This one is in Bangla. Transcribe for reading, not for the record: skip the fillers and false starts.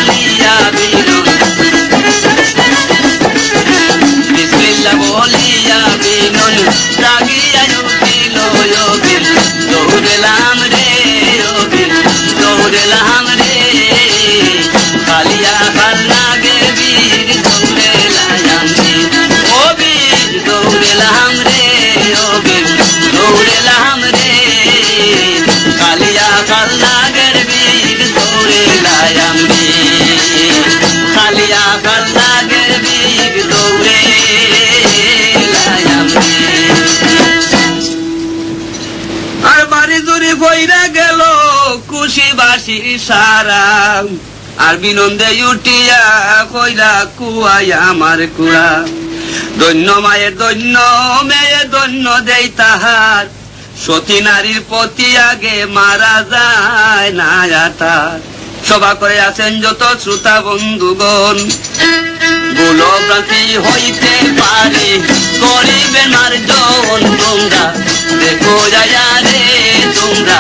বলিয়া বিনয় বিসমিল্লাহ বলিয়া বিনয় রাগিয়া উঠিল বিল দৌড়েলাম রে বিল দৌড়েলাম রে কালিয়া কালনাগের বীর দৌড়েলাম ও বীর দৌড়েলাম রে বীর দৌড়েলাম রে কালিয়া কালনাগের বীর দৌড়েলাম রে কালিয়া কালনাগের বীর দৌড়েলাম রে আর বাড়ি জুড়ে বইরা গেল খুশি বাসি সারা আর বিনন্দে উঠিয়া কইরা কুয়াই আমার কুড়া দৈন্য মায়ের দৈন্য মেয়ে দৈন্য দেই তাহার সতী নারীর প্রতি আগে মারা যায় না তার সভা করে আছেন যত শ্রোতা বন্ধুগণ ভুল ভ্রান্তি হইতে পারে করিবে মার্জন তোমরা দেখো যায় রে তোমরা